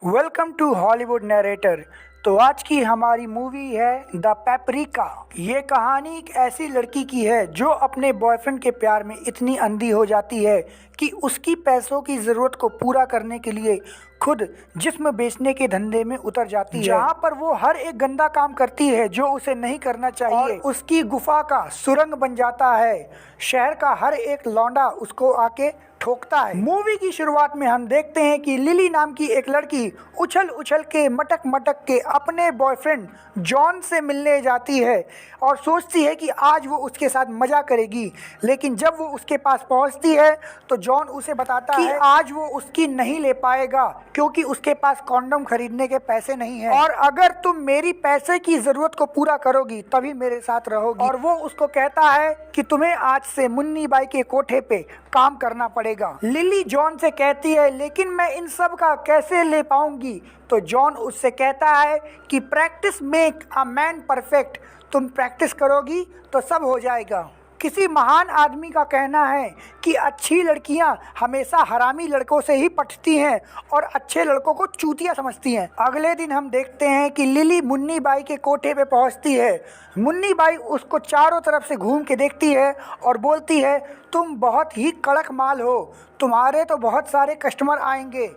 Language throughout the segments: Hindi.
Welcome to Hollywood narrator. तो आज की हमारी मूवी है द पेपरिका। ये कहानी एक ऐसी लड़की की है जो अपने बॉयफ्रेंड के प्यार में इतनी अंधी हो जाती है कि उसकी पैसों की ज़रूरत को पूरा करने के लिए खुद जिस्म बेचने के धंधे में उतर जाती है, जहाँ पर वो हर एक गंदा काम करती है जो उसे नहीं करना चाहिए और उसकी गुफा का सुरंग बन जाता है। शहर का हर एक लौंडा उसको आके ठोकता है। मूवी की शुरुआत में हम देखते हैं कि लिली नाम की एक लड़की उछल उछल के मटक मटक के अपने बॉयफ्रेंड जॉन से मिलने जाती है और सोचती है कि आज वो उसके साथ मजा करेगी। लेकिन जब वो उसके पास पहुंचती है तो जॉन उसे बताता है कि आज वो उसकी नहीं ले पाएगा क्योंकि उसके पास कॉन्डम खरीदने के पैसे नहीं है और अगर तुम मेरी पैसे की जरूरत को पूरा करोगी तभी मेरे साथ रहोगी। और वो उसको कहता है कि तुम्हें आज से मुन्नी बाई के कोठे पे काम करना पड़ेगा। लिली जॉन से कहती है लेकिन मैं इन सब का कैसे ले पाऊंगी। तो जॉन उससे कहता है कि practice make a man perfect, तुम प्रैक्टिस करोगी तो सब हो जाएगा। किसी महान आदमी का कहना है कि अच्छी लड़कियां हमेशा हरामी लड़कों से ही पटती हैं और अच्छे लड़कों को चूतिया समझती हैं। अगले दिन हम देखते हैं कि लिली मुन्नी बाई के कोठे पे पहुंचती है। मुन्नी बाई उसको चारों तरफ से घूम के देखती है और बोलती है तुम बहुत ही कड़क माल हो, तुम्हारे तो बहुत सारे कस्टमर आएंगे।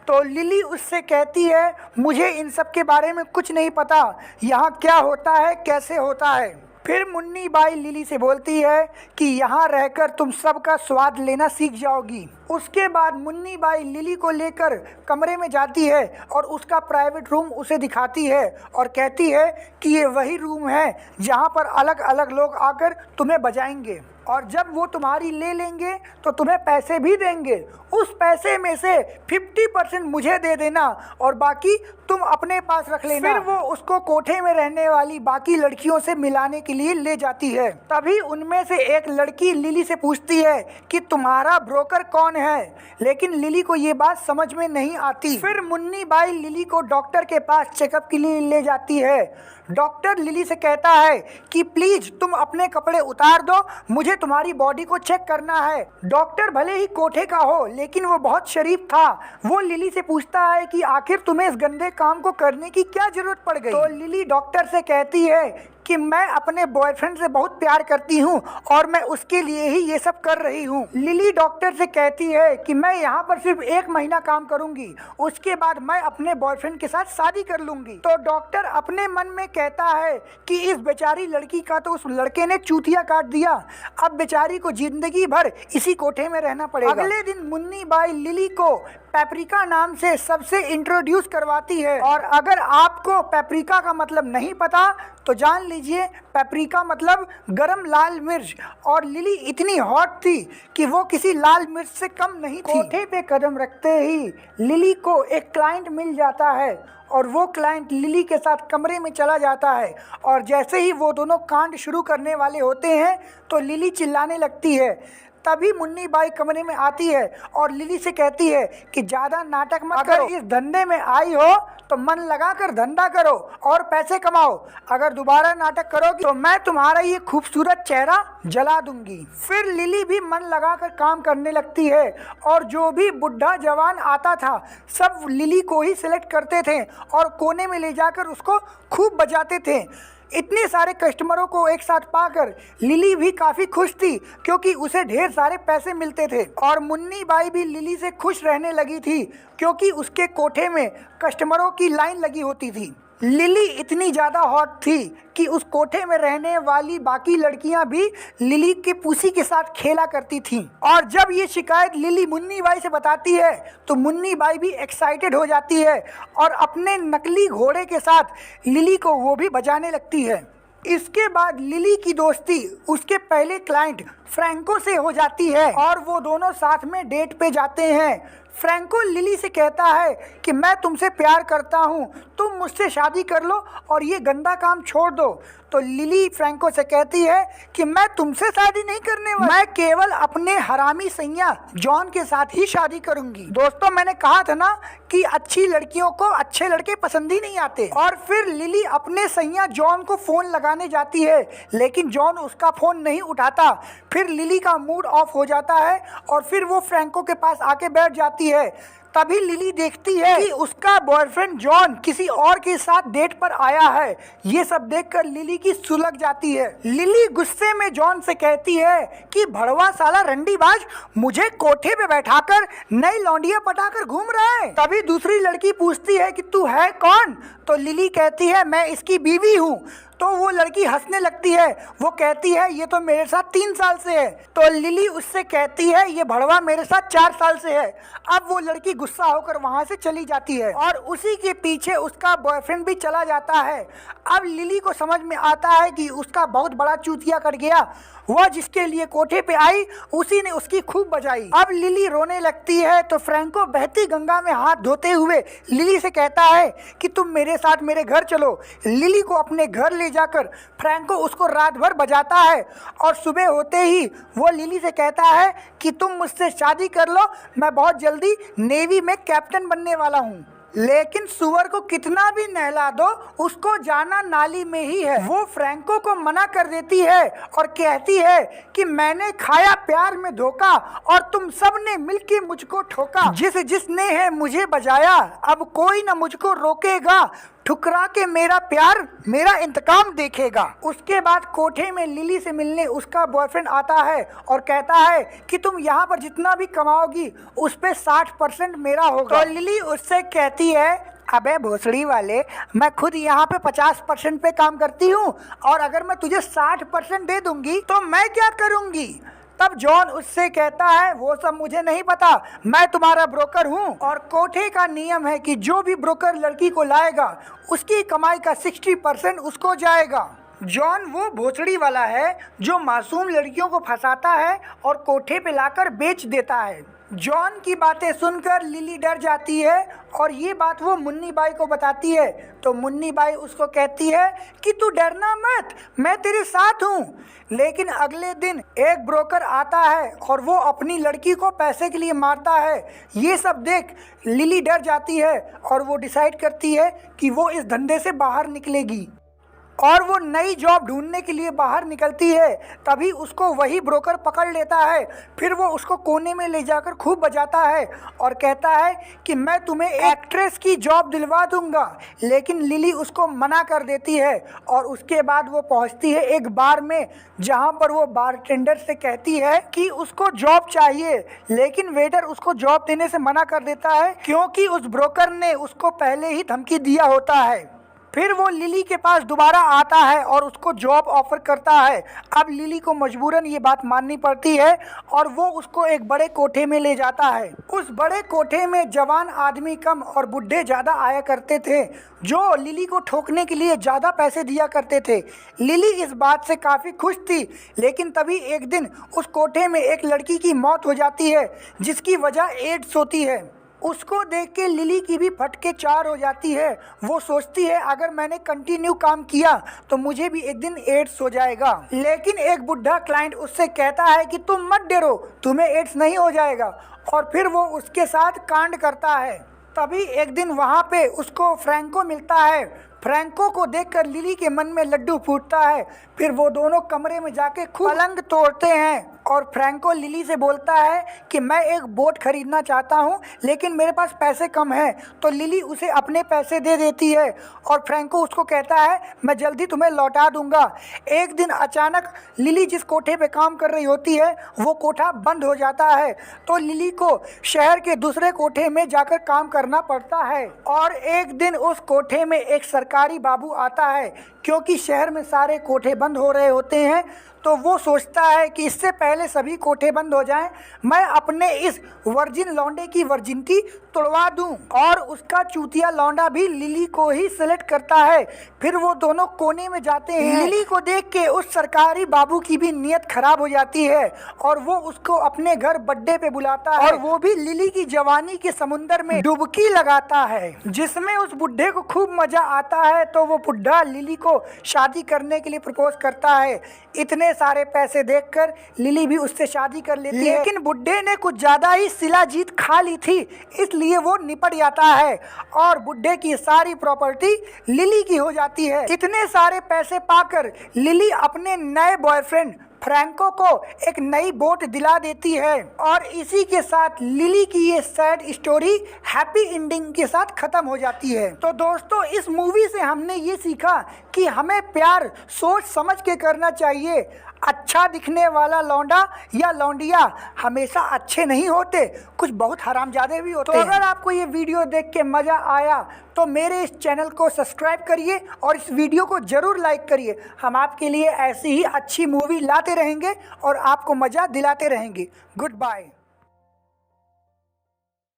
तो लिली उससे कहती है मुझे इन सब के बारे में कुछ नहीं पता, यहाँ क्या होता है कैसे होता है। फिर मुन्नी बाई लिली से बोलती है कि यहाँ रहकर तुम सबका स्वाद लेना सीख जाओगी। उसके बाद मुन्नी बाई लिली को लेकर कमरे में जाती है और उसका प्राइवेट रूम उसे दिखाती है और कहती है कि ये वही रूम है जहाँ पर अलग अलग लोग आकर तुम्हें बजाएंगे और जब वो तुम्हारी ले लेंगे तो तुम्हें पैसे भी देंगे। उस पैसे में से 50% मुझे दे देना और बाकी तुम अपने पास रख लेना। फिर वो उसको कोठे में रहने वाली बाकी लड़कियों से मिलाने के लिए ले जाती है। तभी उनमें से एक लड़की लिली से पूछती है कि तुम्हारा ब्रोकर कौन है, लेकिन लिली को ये बात समझ में नहीं आती। फिर मुन्नी बाई लिली को डॉक्टर के पास चेकअप के लिए ले जाती है। डॉक्टर लिली से कहता है कि प्लीज तुम अपने कपड़े उतार दो, मुझे तुम्हारी बॉडी को चेक करना है। डॉक्टर भले ही कोठे का हो लेकिन वो बहुत शरीफ था। वो लिली से पूछता है कि आखिर तुम्हें इस गंदे काम को करने की क्या जरूरत पड़ गई। तो लिली डॉक्टर से कहती है कि मैं अपने बॉयफ्रेंड से बहुत प्यार करती हूँ और मैं उसके लिए ही ये सब कर रही हूँ। लिली डॉक्टर से कहती है कि मैं यहाँ पर सिर्फ 1 महीना काम करूँगी, उसके बाद मैं अपने बॉयफ्रेंड के साथ शादी कर लूँगी। तो डॉक्टर अपने मन में कहता है कि इस बेचारी लड़की का तो उस लड़के ने चूतिया काट दिया, अब बेचारी को जिंदगी भर इसी कोठे में रहना पड़ेगा। अगले दिन मुन्नी बाई लिली को पेपरिका नाम से सबसे इंट्रोड्यूस करवाती है और अगर आपको पेपरिका का मतलब नहीं पता तो जान लीजिए पेपरिका मतलब गरम लाल मिर्च। और लिली इतनी हॉट थी कि वो किसी लाल मिर्च से कम नहीं थी। कोठे पे कदम रखते ही लिली को एक क्लाइंट मिल जाता है और वो क्लाइंट लिली के साथ कमरे में चला जाता है और जैसे ही वो दोनों कांड शुरू करने वाले होते हैं तो लिली चिल्लाने लगती है। तभी मुन्नी बाई कमरे में आती है और लिली से कहती है कि ज़्यादा नाटक मत करो, इस धंधे में आई हो तो मन लगाकर धंधा करो और पैसे कमाओ, अगर दोबारा नाटक करोगी तो मैं तुम्हारा ये खूबसूरत चेहरा जला दूंगी। फिर लिली भी मन लगाकर काम करने लगती है और जो भी बुढ़ा जवान आता था सब लिली को ही सिलेक्ट करते थे और कोने में ले जाकर उसको खूब बजाते थे। इतने सारे कस्टमरों को एक साथ पाकर लिली भी काफ़ी खुश थी क्योंकि उसे ढेर सारे पैसे मिलते थे और मुन्नी बाई भी लिली से खुश रहने लगी थी क्योंकि उसके कोठे में कस्टमरों की लाइन लगी होती थी। लिली इतनी ज़्यादा हॉट थी कि उस कोठे में रहने वाली बाकी लड़कियां भी लिली के पूसी के साथ खेला करती थीं। और जब ये शिकायत लिली मुन्नी बाई से बताती है तो मुन्नी बाई भी एक्साइटेड हो जाती है और अपने नकली घोड़े के साथ लिली को वो भी बजाने लगती है। इसके बाद लिली की दोस्ती उसके पहले क्लाइंट फ्रैंको से हो जाती है और वो दोनों साथ में डेट पे जाते हैं। फ्रैंको लिली से कहता है कि मैं तुमसे प्यार करता हूँ, तुम मुझसे शादी कर लो और ये गंदा काम छोड़ दो। तो लिली फ्रैंको से कहती है कि मैं तुमसे शादी नहीं करने वाली, मैं केवल अपने हरामी सैया जॉन के साथ ही शादी करूंगी। दोस्तों मैंने कहा था ना कि अच्छी लड़कियों को अच्छे लड़के पसंद ही नहीं आते। और फिर लिली अपने सैया जॉन को फ़ोन लगाने जाती है लेकिन जॉन उसका फ़ोन नहीं उठाता। फिर लिली का मूड ऑफ हो जाता है और फिर वो फ्रैंको के पास आके बैठ जाती है। तभी लिली देखती है कि उसका बॉयफ्रेंड जॉन किसी और के साथ डेट पर आया है। ये सब देखकर लिली की सुलग जाती है। लिली गुस्से में जॉन से कहती है कि भड़वा साला रंडीबाज मुझे कोठे पे बैठाकर नई लौंडिया पटाकर घूम रहा है। तभी दूसरी लड़की पूछती है कि तू है कौन? तो लिली कहती है मैं इसकी बीवी हूँ। तो वो लड़की हंसने लगती है। वो कहती है ये तो मेरे साथ 3 साल से है। तो लिली उससे कहती है ये भड़वा मेरे साथ 4 साल से है। अब वो लड़की गुस्सा होकर वहां से चली जाती है और उसी के पीछे उसका बॉयफ्रेंड भी चला जाता है। अब लिली को समझ में आता है कि उसका बहुत बड़ा चूतिया कट गया। वह जिसके लिए कोठे पे आई उसी ने उसकी खूब बजाई। अब लिली रोने लगती है तो फ्रैंको बहती गंगा में हाथ धोते हुए लिली से कहता है कि तुम मेरे साथ मेरे घर चलो। लिली को अपने घर ले जाकर फ्रैंको उसको रात भर बजाता है और सुबह होते ही वो लिली से कहता है कि तुम मुझसे शादी कर लो, मैं बहुत जल्दी नेवी में कैप्टन बनने वाला हूँ। लेकिन सुअर को कितना भी नहला दो उसको जाना नाली में ही है। वो फ्रैंको को मना कर देती है और कहती है कि मैंने खाया प्यार में धोखा और तुम सब ने मिलके मुझको ठोका। जिसने है मुझे बजाया अब कोई ना मुझको रोकेगा। ठुकरा के मेरा प्यार मेरा इंतकाम देखेगा। उसके बाद कोठे में लिली से मिलने उसका बॉयफ्रेंड आता है और कहता है कि तुम यहाँ पर जितना भी कमाओगी उस पे 60% मेरा होगा। तो लिली उससे कहती है अबे भोसड़ी वाले, मैं खुद यहाँ पे 50% पे काम करती हूँ और अगर मैं तुझे 60% दे दूंगी तो मैं क्या करूँगी? तब जॉन उससे कहता है वो सब मुझे नहीं पता, मैं तुम्हारा ब्रोकर हूँ और कोठे का नियम है कि जो भी ब्रोकर लड़की को लाएगा उसकी कमाई का 60% उसको जाएगा। जॉन वो भोसड़ी वाला है जो मासूम लड़कियों को फंसाता है और कोठे पे लाकर बेच देता है। जॉन की बातें सुनकर लिली डर जाती है और ये बात वो मुन्नी बाई को बताती है। तो मुन्नी बाई उसको कहती है कि तू डरना मत, मैं तेरे साथ हूँ। लेकिन अगले दिन एक ब्रोकर आता है और वो अपनी लड़की को पैसे के लिए मारता है। ये सब देख लिली डर जाती है और वो डिसाइड करती है कि वो इस धंधे से बाहर निकलेगी और वो नई जॉब ढूंढने के लिए बाहर निकलती है। तभी उसको वही ब्रोकर पकड़ लेता है। फिर वो उसको कोने में ले जाकर खूब बजाता है और कहता है कि मैं तुम्हें एक्ट्रेस की जॉब दिलवा दूंगा। लेकिन लिली उसको मना कर देती है और उसके बाद वो पहुंचती है एक बार में जहां पर वो बारटेंडर से कहती है कि उसको जॉब चाहिए। लेकिन वेटर उसको जॉब देने से मना कर देता है क्योंकि उस ब्रोकर ने उसको पहले ही धमकी दिया होता है। फिर वो लिली के पास दोबारा आता है और उसको जॉब ऑफर करता है। अब लिली को मजबूरन ये बात माननी पड़ती है और वो उसको एक बड़े कोठे में ले जाता है। उस बड़े कोठे में जवान आदमी कम और बुढ़े ज़्यादा आया करते थे जो लिली को ठोकने के लिए ज़्यादा पैसे दिया करते थे। लिली इस बात से काफ़ी खुश थी। लेकिन तभी एक दिन उस कोठे में एक लड़की की मौत हो जाती है जिसकी वजह एड्स होती है। उसको देख के लिली की भी फटके चार हो जाती है। वो सोचती है अगर मैंने कंटिन्यू काम किया तो मुझे भी एक दिन एड्स हो जाएगा। लेकिन एक बुढ़ा क्लाइंट उससे कहता है कि तुम मत डरो, तुम्हें एड्स नहीं हो जाएगा। और फिर वो उसके साथ कांड करता है। तभी एक दिन वहाँ पे उसको फ्रैंको मिलता है। फ्रैंको को देखकर लिली के मन में लड्डू फूटता है। फिर वो दोनों कमरे में जाके खूब पलंग तोड़ते हैं और फ्रैंको लिली से बोलता है कि मैं एक बोट खरीदना चाहता हूँ लेकिन मेरे पास पैसे कम हैं। तो लिली उसे अपने पैसे दे देती है और फ्रैंको उसको कहता है मैं जल्दी तुम्हें लौटा दूंगा। एक दिन अचानक लिली जिस कोठे पे काम कर रही होती है वो कोठा बंद हो जाता है। तो लिली को शहर के दूसरे कोठे में जाकर काम करना पड़ता है। और एक दिन उस कोठे में एक सरकारी बाबू आता है क्योंकि शहर में सारे कोठे बंद हो रहे होते हैं। तो वो सोचता है कि इससे पहले सभी कोठे बंद हो जाएं, मैं अपने इस वर्जिन लौंडे की वर्जिनिटी तोड़वा दूं। और उसका चूतिया लौंडा भी लिली को ही सेलेक्ट करता है। फिर वो दोनों कोने में जाते हैं। लिली को देख के उस सरकारी बाबू की भी नीयत खराब हो जाती है और वो उसको अपने घर बर्थडे पे बुलाता है और वो भी लिली की जवानी के समुंदर में डुबकी लगाता है जिसमें उस बुढ़े को खूब मजा आता है। तो वो बुढ़ा लिली को शादी करने के लिए प्रपोज करता है। इतने सारे पैसे देखकर लिली भी उससे शादी कर लेती है। लेकिन बुड्ढे ने कुछ ज्यादा ही शिलाजीत खा ली थी इसलिए वो निपट जाता है और बुड्ढे की सारी प्रॉपर्टी लिली की हो जाती है। इतने सारे पैसे पाकर लिली अपने नए बॉयफ्रेंड फ्रैंको को एक नई बोट दिला देती है और इसी के साथ लिली की ये सैड स्टोरी हैप्पी एंडिंग के साथ खत्म हो जाती है। तो दोस्तों, इस मूवी से हमने ये सीखा कि हमें प्यार सोच समझ के करना चाहिए। अच्छा दिखने वाला लौंडा या लौंडिया हमेशा अच्छे नहीं होते, कुछ बहुत हरामजादे भी होते हैं। तो अगर आपको ये वीडियो देख के मज़ा आया तो मेरे इस चैनल को सब्सक्राइब करिए और इस वीडियो को ज़रूर लाइक करिए। हम आपके लिए ऐसी ही अच्छी मूवी लाते रहेंगे और आपको मज़ा दिलाते रहेंगे। Good bye.